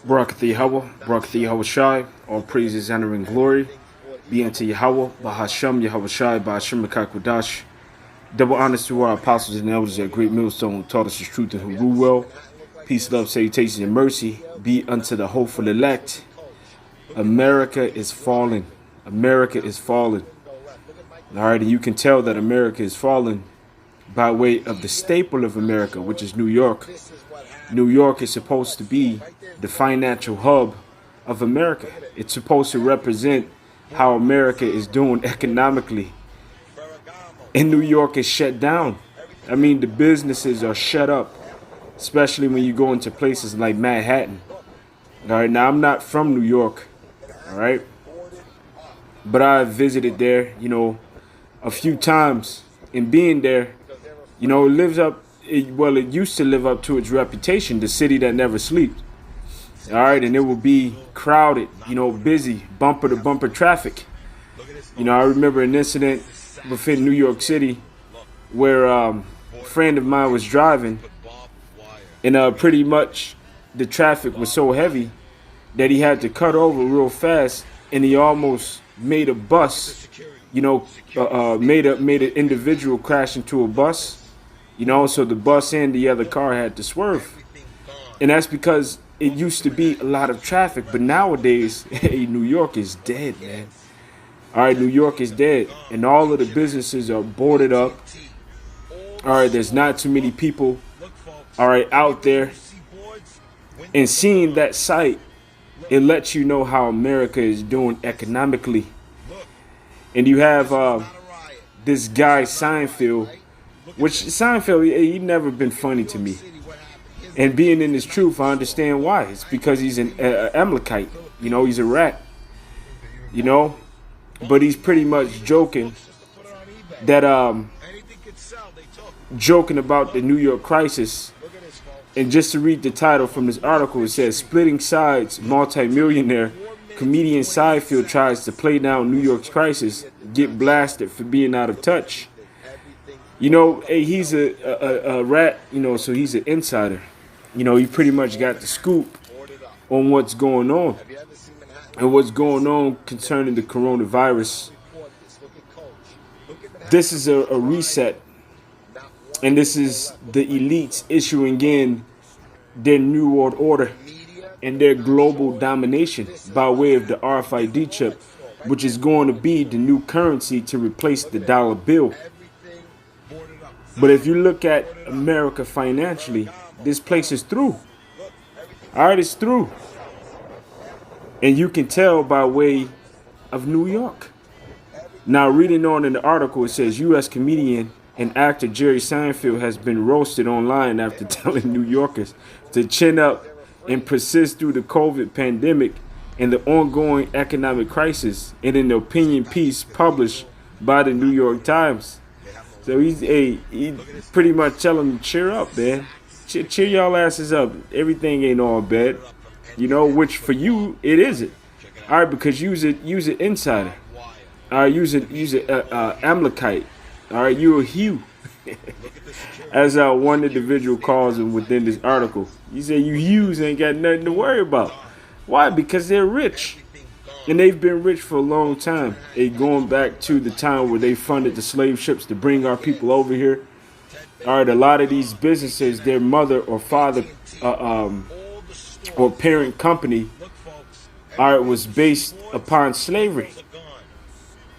Barakatha Yahweh, Barakatha Yahweh Shai, all praises, honor, and glory be unto Yahweh, Bahasham Yahweh Shai, Bahasham Mekakwadash. Double honors to our apostles and elders at Great Millstone who taught us the truth and who rule well. Peace, love, salutations, and mercy be unto the hopeful elect. America is falling. America is falling. All right, and you can tell that America is falling by way of the staple of America, which is New York. New York is supposed to be the financial hub of America. It's supposed to represent how America is doing economically. And New York is shut down. I mean, the businesses are shut up, especially when you go into places like Manhattan. All right, now I'm not from New York, all right, but I visited there, a few times. And being there, it lives up. It used to live up to its reputation, the city that never sleeps. All right, and it will be crowded, busy, bumper to bumper traffic. I remember an incident within New York City where a friend of mine was driving, and pretty much the traffic was so heavy that he had to cut over real fast, and he almost made a bus, made an individual crash into a bus. So the bus and the other car had to swerve. And that's because it used to be a lot of traffic. But nowadays, New York is dead, man. All right, New York is dead. And all of the businesses are boarded up. All right, there's not too many people, all right, out there. And seeing that sight, it lets you know how America is doing economically. And you have this guy, Seinfeld, which Seinfeld, he never been funny to me. And being in his truth, I understand why. It's because he's an Amalekite. He's a rat. But he's pretty much joking that joking about the New York crisis. And just to read the title from this article, it says, "Splitting Sides, Multi-Millionaire Comedian Seinfeld tries to play down New York's crisis, get blasted for being out of touch." He's a rat, so he's an insider. He pretty much got the scoop on what's going on and what's going on concerning the coronavirus. This is a reset, and this is the elites issuing in their New World Order and their global domination by way of the RFID chip, which is going to be the new currency to replace the dollar bill. But if you look at America financially, this place is through. All right, it's through. And you can tell by way of New York. Now, reading on in the article, it says U.S. comedian and actor Jerry Seinfeld has been roasted online after telling New Yorkers to chin up and persist through the COVID pandemic and the ongoing economic crisis in an opinion piece published by the New York Times. So he's pretty much telling them, cheer up, man. Cheer y'all asses up. Everything ain't all bad. Which for you, it isn't. All right, because use it insider. All right, use it Amalekite. All right, you a Hugh. As one individual calls him within this article. He said, you Hughes ain't got nothing to worry about. Why? Because they're rich. And they've been rich for a long time. Going back to the time where they funded the slave ships to bring our people over here. All right, a lot of these businesses, their mother or father or parent company, all right, was based upon slavery.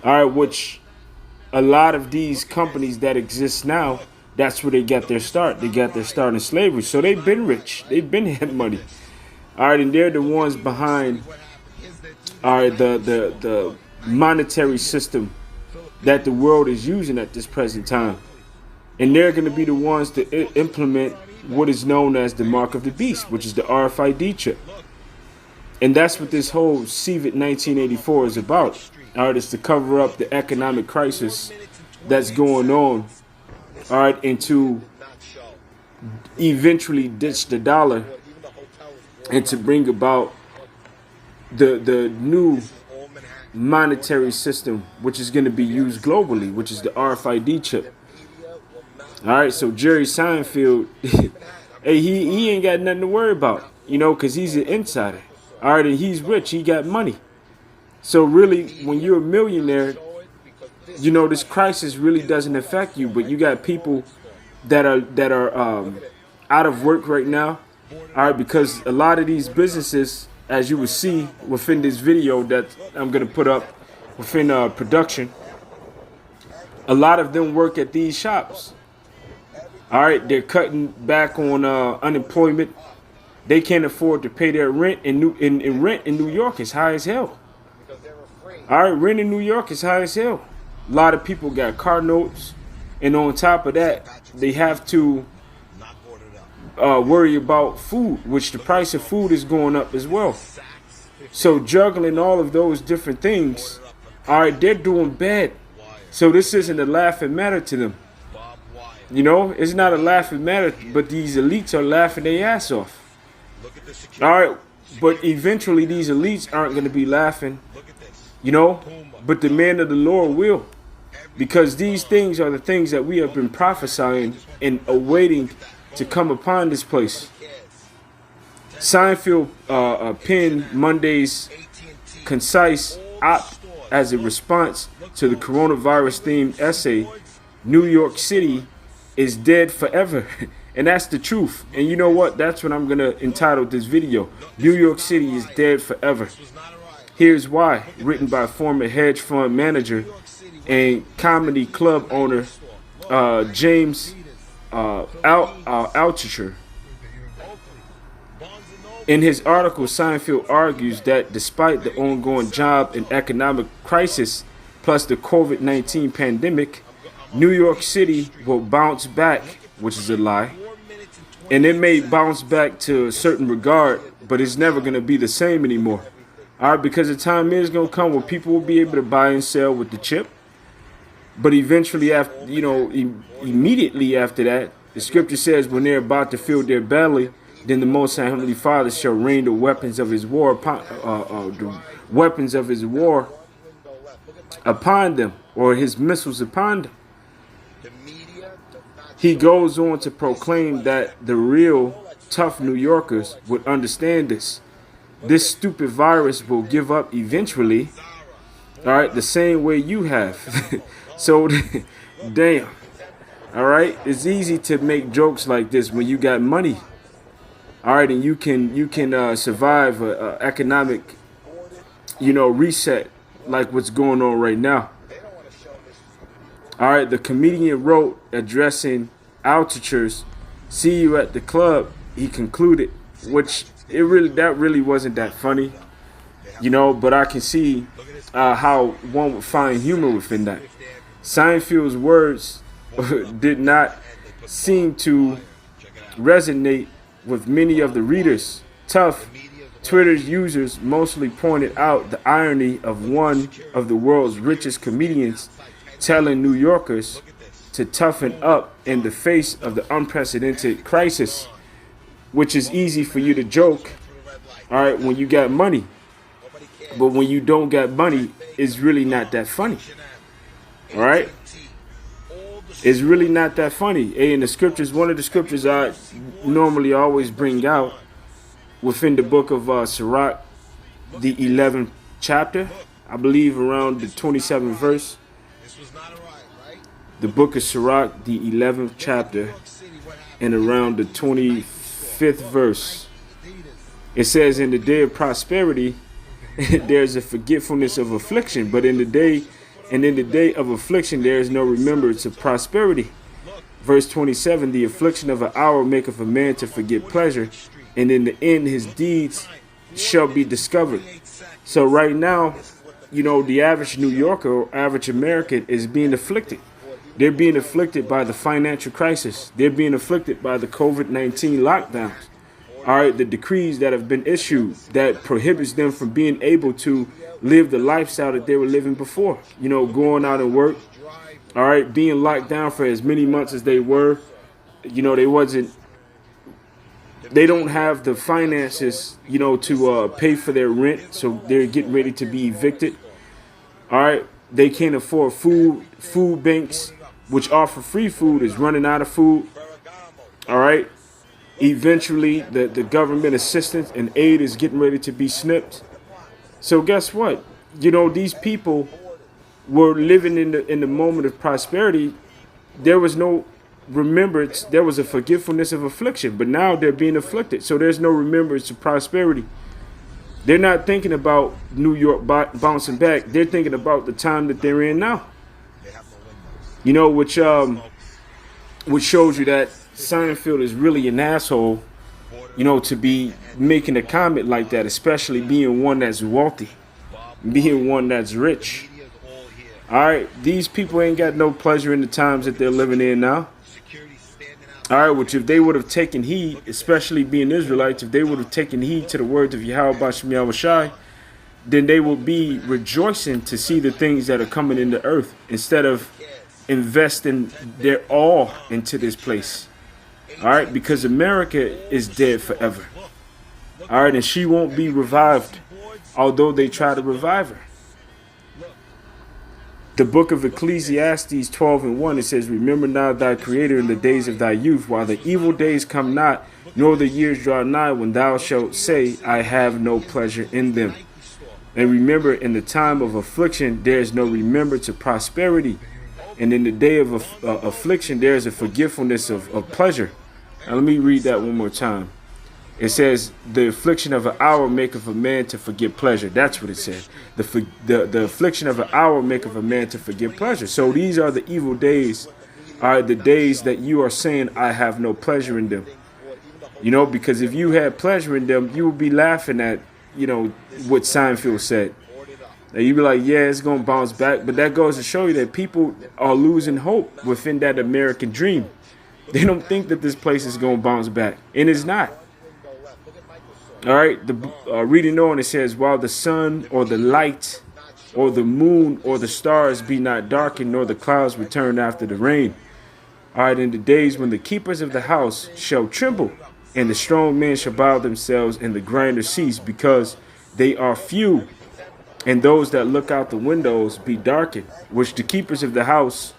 All right, which a lot of these companies that exist now, that's where they got their start. They got their start in slavery. So they've been rich. They've been had money. All right, and they're the ones behind the monetary system that the world is using at this present time. And they're going to be the ones to implement what is known as the mark of the beast, which is the RFID chip. And that's what this whole CVIT 1984 is about. All right, it's to cover up the economic crisis that's going on. All right, and to eventually ditch the dollar and to bring about the new monetary system, which is going to be used globally, which is the RFID chip. All right, so Jerry Seinfeld, hey, he ain't got nothing to worry about. you know, because he's an insider. All right, and he's rich. He got money. So really, when you're a millionaire, you know, this crisis really doesn't affect you. But you got people that are out of work right now. All right, because a lot of these businesses, as you will see within this video that I'm gonna put up within production, a lot of them work at these shops. All right, they're cutting back on unemployment. They can't afford to pay their rent, and rent in New York is high as hell. All right, rent in New York is high as hell. A lot of people got car notes, and on top of that, they have to worry about food, which the price of food is going up as well. So juggling all of those different things, all right, they're doing bad. So this isn't a laughing matter to them. You know, it's not a laughing matter, but these elites are laughing their ass off. All right, but eventually these elites aren't going to be laughing, you know, but the man of the Lord will. Because these things are the things that we have been prophesying and awaiting to come upon this place. Seinfeld penned Monday's concise op as a response to the coronavirus-themed essay, New York City is dead forever. And that's the truth. And you know what? That's what I'm going to entitle this video. New York City is dead forever. Here's why. Written by former hedge fund manager and comedy club owner James Altucher. In his article, Seinfeld argues that despite the ongoing job and economic crisis, plus the COVID-19 pandemic, New York City will bounce back, which is a lie. And it may bounce back to a certain regard, but it's never going to be the same anymore. All right, because the time is going to come when people will be able to buy and sell with the chip. But eventually, after, you know, immediately after that, the scripture says when they're about to fill their belly, then the Most High Heavenly Father shall rain the weapons of His war upon them, or His missiles upon them. He goes on to proclaim that the real tough New Yorkers would understand this. This stupid virus will give up eventually, all right, the same way you have. So, damn, all right, it's easy to make jokes like this when you got money, all right, and you can survive a economic, you know, reset like what's going on right now. All right, the comedian wrote, addressing Altucher's "See you at the club," he concluded, which that really wasn't that funny, you know, but I can see how one would find humor within that. Seinfeld's words did not seem to resonate with many of the readers. Tough Twitter users mostly pointed out the irony of one of the world's richest comedians telling New Yorkers to toughen up in the face of the unprecedented crisis, which is easy for you to joke, all right, when you got money. But when you don't got money, it's really not that funny. All right? It's really not that funny. Hey, in the scriptures, one of the scriptures I normally always bring out within the book of Sirach, the 11th chapter, I believe around the 27th verse. The book of Sirach, the 11th chapter, and around the 25th verse. It says, in the day of prosperity, there's a forgetfulness of affliction, but in the day of affliction, there is no remembrance of prosperity. Verse 27, the affliction of an hour maketh a man to forget pleasure, and in the end his deeds shall be discovered. So right now, you know, the average New Yorker or average American is being afflicted. They're being afflicted by the financial crisis. They're being afflicted by the COVID-19 lockdowns. All right, the decrees that have been issued that prohibits them from being able to live the lifestyle that they were living before. You know, going out and work. All right, being locked down for as many months as they were. You know, they don't have the finances, you know, to pay for their rent. So they're getting ready to be evicted. All right, they can't afford food. Food banks, which offer free food, is running out of food. All right. Eventually, the government assistance and aid is getting ready to be snipped. So guess what? You know, these people were living in the moment of prosperity. There was no remembrance. There was a forgetfulness of affliction, but now they're being afflicted. So there's no remembrance of prosperity. They're not thinking about New York bouncing back. They're thinking about the time that they're in now. You know, which shows you that Seinfeld is really an asshole, you know, to be making a comment like that, especially being one that's wealthy, being one that's rich. All right, these people ain't got no pleasure in the times that they're living in now. All right, which if they would have taken heed, especially being Israelites, if they would have taken heed to the words of Yahweh Bashem Yahushai, then they will be rejoicing to see the things that are coming in the earth instead of investing their all into this place. All right, because America is dead forever. All right, and she won't be revived, although they try to revive her. The book of Ecclesiastes 12:1, it says, "Remember now thy Creator in the days of thy youth, while the evil days come not, nor the years draw nigh, when thou shalt say, I have no pleasure in them. And remember, in the time of affliction, there is no remembrance of prosperity. And in the day of affliction, there is a forgetfulness of pleasure." Now let me read that one more time. It says, "The affliction of an hour maketh a man to forget pleasure." That's what it said. The affliction of an hour maketh a man to forget pleasure. So these are the evil days, are the days that you are saying, I have no pleasure in them. You know, because if you had pleasure in them, you would be laughing at, you know, what Seinfeld said. And you'd be like, yeah, it's going to bounce back. But that goes to show you that people are losing hope within that American dream. They don't think that this place is going to bounce back. And it's not. All right, reading on, it says, "While the sun or the light or the moon or the stars be not darkened, nor the clouds return after the rain. All right, in the days when the keepers of the house shall tremble, and the strong men shall bow themselves, and the grinders cease, because they are few, and those that look out the windows be darkened," which the keepers of the house.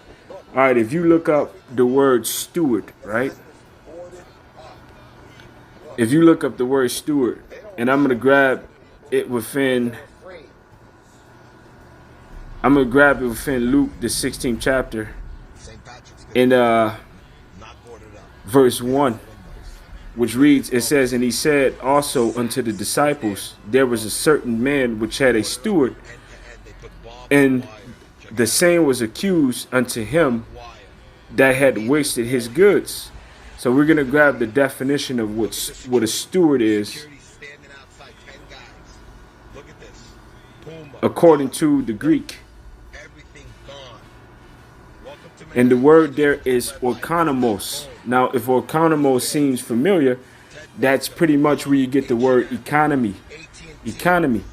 All right, if you look up the word steward, right? If you look up the word steward, and I'm going to grab it within Luke, the 16th chapter, in verse 1, which reads, it says, "And he said also unto the disciples, there was a certain man which had a steward, and the same was accused unto him that had wasted his goods." So we're going to grab the definition of what a steward is according to the Greek. And the word there is oikonomos. Now, if oikonomos seems familiar, that's pretty much where you get the word economy. Economy.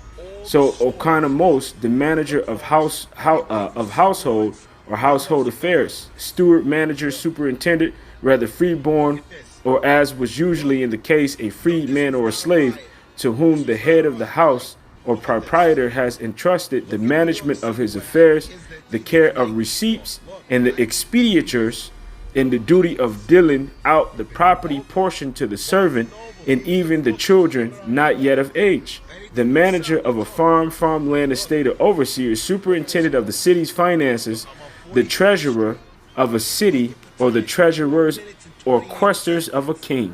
So oikonomos, the manager of household or household affairs, steward, manager, superintendent, rather freeborn, or as was usually in the case, a freedman or a slave, to whom the head of the house or proprietor has entrusted the management of his affairs, the care of receipts and the expenditures, and the duty of dealing out the property portion to the servant, and even the children not yet of age. The manager of a farmland estate, or overseer, superintendent of the city's finances, the treasurer of a city, or the treasurers or questors of a king.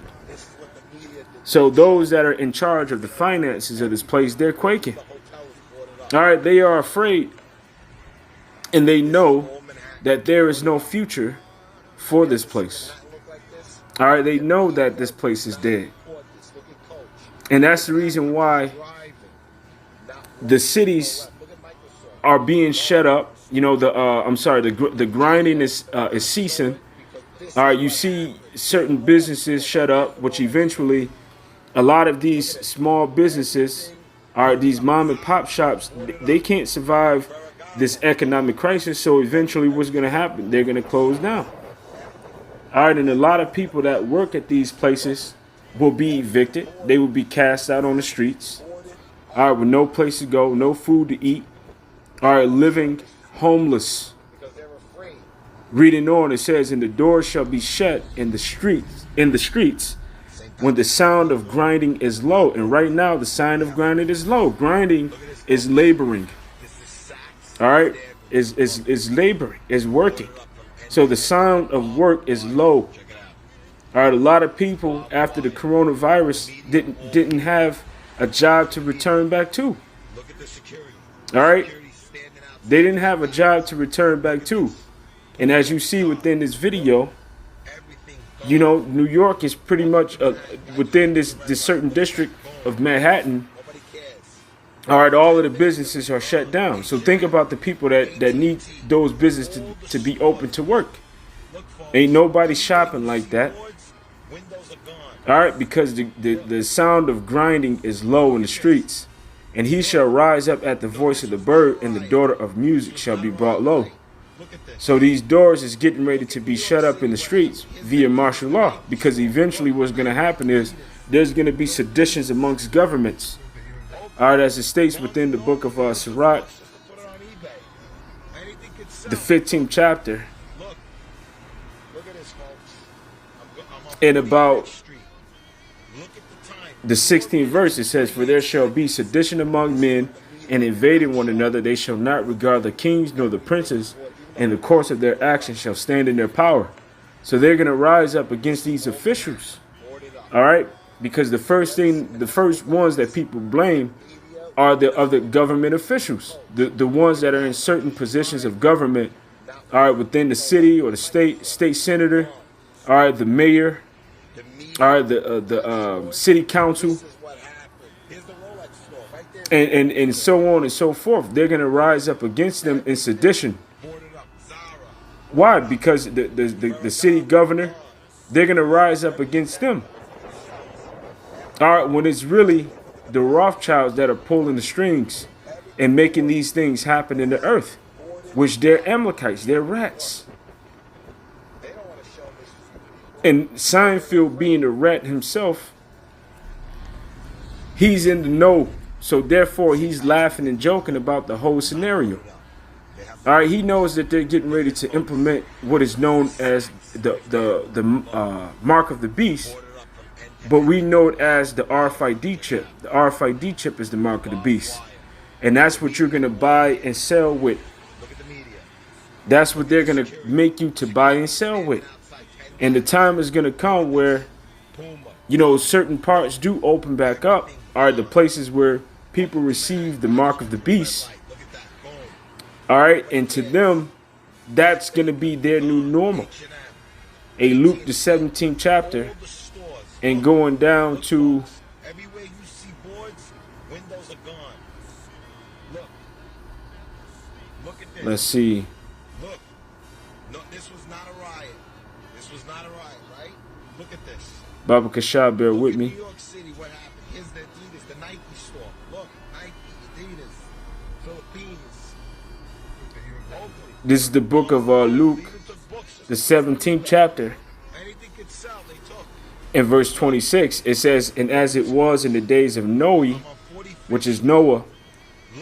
So those that are in charge of the finances of this place, they're quaking. All right, they are afraid, and they know that there is no future for this place. All right, they know that this place is dead. And that's the reason why the cities are being shut up. You know, the grinding is ceasing. All right, you see certain businesses shut up, which eventually a lot of these small businesses, these mom and pop shops, they can't survive this economic crisis. So eventually what's going to happen? They're going to close down. All right, and a lot of people that work at these places will be evicted. They will be cast out on the streets. All right, with no place to go, no food to eat. All right, living homeless. Reading on, it says, "And the doors shall be shut in the streets, when the sound of grinding is low. And right now, the sound of grinding is low. Grinding is laboring. All right, is laboring, is working. So the sound of work is low. All right, a lot of people after the coronavirus didn't have a job to return back to. All right, they didn't have a job to return back to. And as you see within this video, you know, New York is pretty much within this certain district of Manhattan. All right, all of the businesses are shut down. So think about the people that need those businesses to be open to work. Ain't nobody shopping like that. All right, because the sound of grinding is low in the streets. And he shall rise up at the voice of the bird, and the daughter of music shall be brought low. So these doors is getting ready to be shut up in the streets via martial law, because eventually what's going to happen is there's going to be seditions amongst governments. All right, as it states within the book of Sirach, the 15th chapter, and about the 16th verse, it says, "For there shall be sedition among men, and invading one another. They shall not regard the kings nor the princes, and the course of their actions shall stand in their power." So they're going to rise up against these officials. All right, because the first ones that people blame are the other government officials, the ones that are in certain positions of government. All right, within the city or the state senator. All right, the mayor. All right, the city council, and so on and so forth. They're going to rise up against them in sedition. Why? Because the city governor, they're going to rise up against them. All right, when it's really the Rothschilds that are pulling the strings and making these things happen in the earth, which they're Amalekites, they're rats. And Seinfeld, being a rat himself, he's in the know. So therefore, he's laughing and joking about the whole scenario. All right, he knows that they're getting ready to implement what is known as the mark of the beast, but we know it as the RFID chip. The RFID chip is the mark of the beast, and that's what you're gonna buy and sell with. That's what they're gonna make you to buy and sell with. And the time is going to come where, you know, certain parts do open back up, are the places where people receive the mark of the beast. All right. And to them, that's going to be their new normal. A Luke, the 17th chapter, and going down to, let's see. Baba Kashab, bear with me. New York City, what happened? Here's the Adidas, the Nike store. Look, Nike, Adidas, Philippines, Oakley. This is the book of Luke, the 17th chapter. Anything could sell, they took. In verse 26, it says, "And as it was in the days of Noe, which is Noah,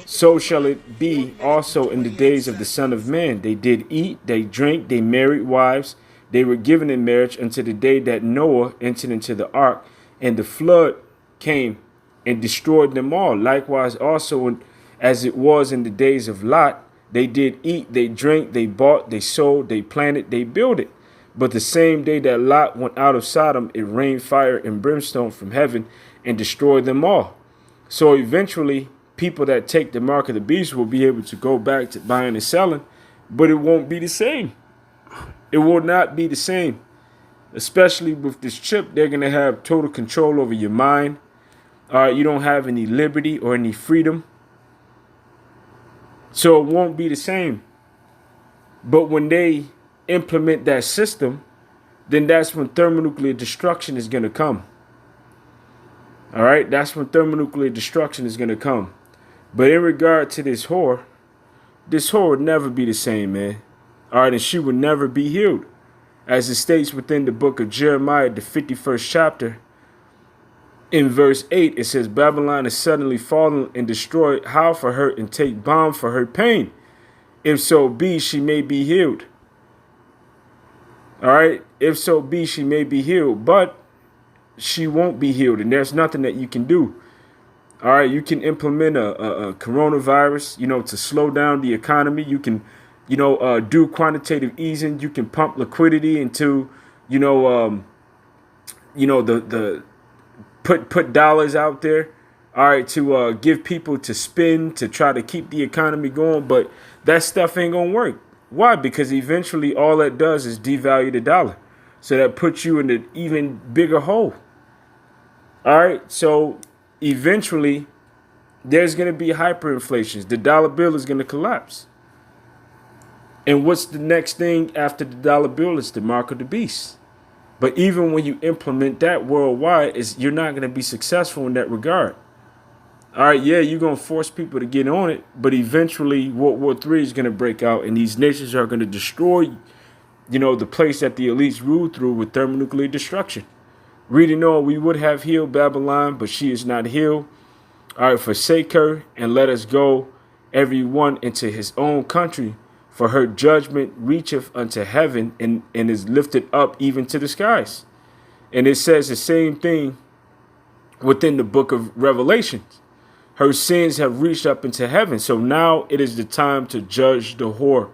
so shall it be also in the days of the Son of Man. They did eat, they drank, they married wives. They were given in marriage until the day that Noah entered into the ark, and the flood came and destroyed them all. Likewise also, as it was in the days of Lot, they did eat, they drank, they bought, they sold, they planted, they builded. But the same day that Lot went out of Sodom, it rained fire and brimstone from heaven and destroyed them all." So eventually, people that take the mark of the beast will be able to go back to buying and selling, but it won't be the same. It will not be the same. Especially with this chip, they're going to have total control over your mind. You don't have any liberty or any freedom. So it won't be the same. But when they implement that system, then that's when thermonuclear destruction is going to come. All right, that's when thermonuclear destruction is going to come. But in regard to this whore would never be the same, man. All right, and she would never be healed. As it states within the book of Jeremiah, the 51st chapter, in verse 8, it says, "Babylon is suddenly fallen and destroyed. Howl for her and take balm for her pain. If so be, she may be healed." All right, if so be, she may be healed. But she won't be healed, and there's nothing that you can do. All right, you can implement a coronavirus, to slow down the economy. You can, do quantitative easing. You can pump liquidity into, the put dollars out there. All right, to give people to spend to try to keep the economy going, but that stuff ain't gonna work. Why? Because eventually all that does is devalue the dollar. So that puts you in an even bigger hole. All right, so eventually there's going to be hyperinflation. The dollar bill is going to collapse. And what's the next thing after the dollar bill? It's the mark of the beast. But even when you implement that worldwide, you're not going to be successful in that regard. All right, yeah, you're going to force people to get on it, but eventually World War III is going to break out, and these nations are going to destroy, the place that the elites ruled through with thermonuclear destruction. Reading on, we would have healed Babylon, but she is not healed. All right, forsake her and let us go, every one into his own country, for her judgment reacheth unto heaven and is lifted up even to the skies. And it says the same thing within the book of Revelations. Her sins have reached up into heaven. So now it is the time to judge the whore.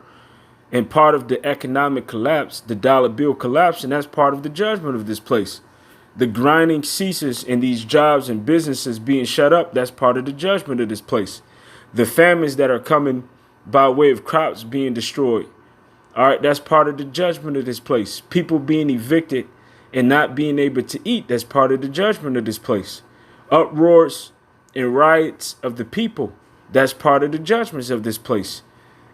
And part of the economic collapse, the dollar bill collapse, and that's part of the judgment of this place. The grinding ceases and these jobs and businesses being shut up, that's part of the judgment of this place. The famines that are coming by way of crops being destroyed, all right, that's part of the judgment of this place. People being evicted and not being able to eat, that's part of the judgment of this place. Uproars and riots of the people, that's part of the judgments of this place.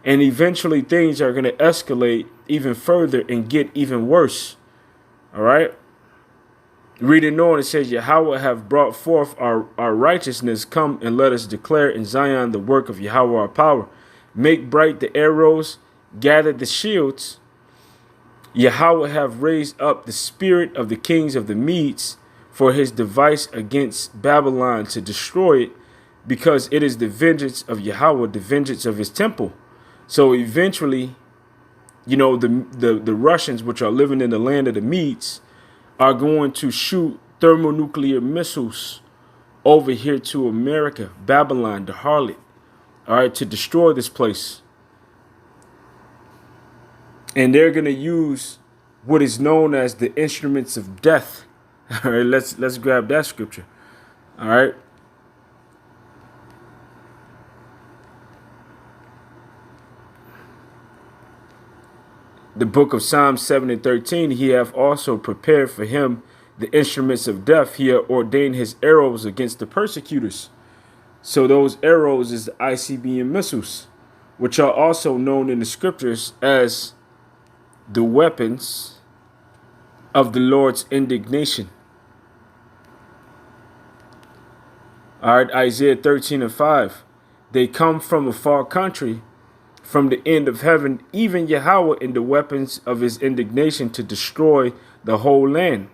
And eventually things are going to escalate even further and get even worse. All right. Reading on, it says, Yahweh have brought forth our righteousness. Come and let us declare in Zion the work of Yahweh our power. Make bright the arrows, gather the shields. Yahweh have raised up the spirit of the kings of the Medes for his device against Babylon to destroy it, because it is the vengeance of Yahweh, the vengeance of his temple. So eventually, the Russians, which are living in the land of the Medes, are going to shoot thermonuclear missiles over here to America, Babylon, the harlot, all right, to destroy this place. And they're going to use what is known as the instruments of death. All right, let's grab that scripture. All right. The book of Psalms 7:13, he hath also prepared for him the instruments of death. He hath ordained his arrows against the persecutors. So those arrows is the ICBM missiles, which are also known in the scriptures as the weapons of the Lord's indignation. All right, Isaiah 13:5. They come from a far country, from the end of heaven, even Yahweh in the weapons of his indignation to destroy the whole land.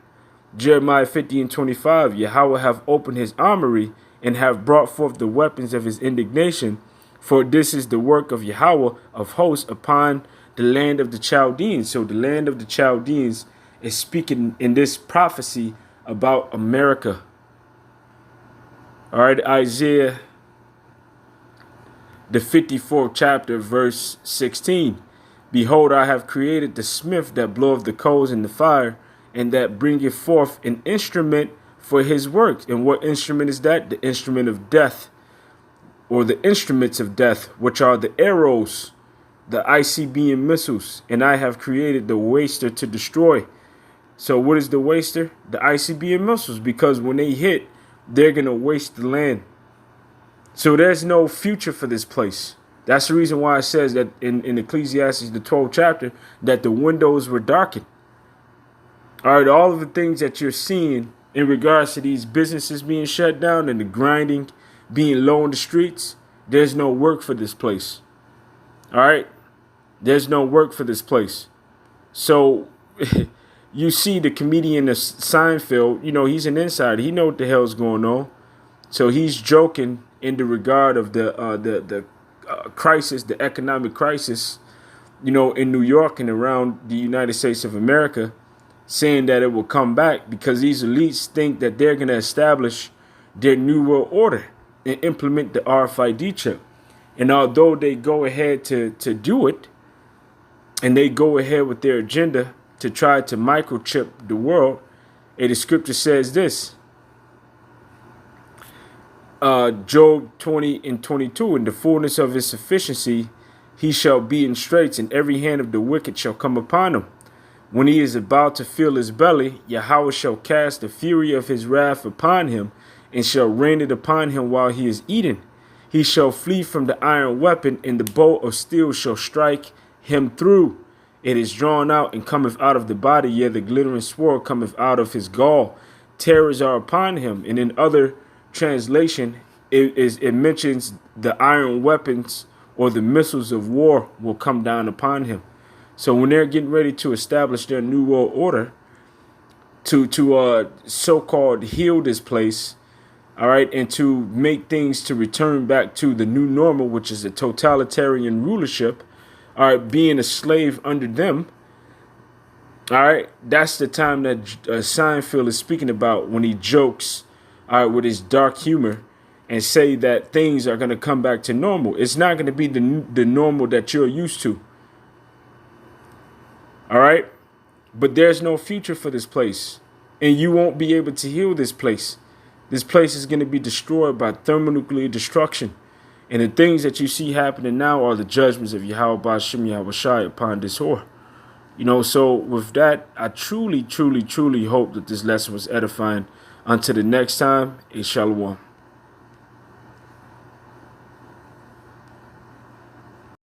Jeremiah 50:25. Yahweh have opened his armory and have brought forth the weapons of his indignation, for this is the work of Yahweh of hosts upon the land of the Chaldeans. So the land of the Chaldeans is speaking in this prophecy about America. All right, Isaiah, the 54th chapter, verse 16. Behold, I have created the smith that bloweth the coals in the fire, and that bringeth forth an instrument for his work. And what instrument is that? The instrument of death, or the instruments of death, which are the arrows, the ICBM missiles. And I have created the waster to destroy. So what is the waster? The ICBM missiles, because when they hit, they're going to waste the land. So there's no future for this place. That's the reason why it says that in Ecclesiastes, the 12th chapter, that the windows were darkened. All right, all of the things that you're seeing in regards to these businesses being shut down and the grinding being low in the streets, there's no work for this place. All right, there's no work for this place. So you see the comedian Seinfeld, he's an insider. He know what the hell's going on. So he's joking in the regard of the crisis, the economic crisis, in New York and around the United States of America. saying that it will come back because these elites think that they're going to establish their new world order and implement the RFID chip. And although they go ahead to do it, and they go ahead with their agenda to try to microchip the world, the scripture says this, Job 20:22, in the fullness of his sufficiency, he shall be in straits, and every hand of the wicked shall come upon him. When he is about to fill his belly, Yahweh shall cast the fury of his wrath upon him, and shall rain it upon him while he is eating. He shall flee from the iron weapon, and the bow of steel shall strike him through. It is drawn out and cometh out of the body, yea, the glittering sword cometh out of his gall. Terrors are upon him. And in other translation, it mentions the iron weapons or the missiles of war will come down upon him. So when they're getting ready to establish their new world order, to so-called heal this place, all right, and to make things to return back to the new normal, which is a totalitarian rulership, all right, being a slave under them, all right, that's the time that Seinfeld is speaking about when he jokes, all right, with his dark humor and say that things are going to come back to normal. It's not going to be the normal that you're used to, all right, but there's no future for this place, and you won't be able to heal this place. This place is going to be destroyed by thermonuclear destruction. And the things that you see happening now are the judgments of Yahweh Ba'ashem Yahweh Shai upon this whore. You know, so with that, I truly, truly, truly hope that this lesson was edifying. Until the next time, Shalom.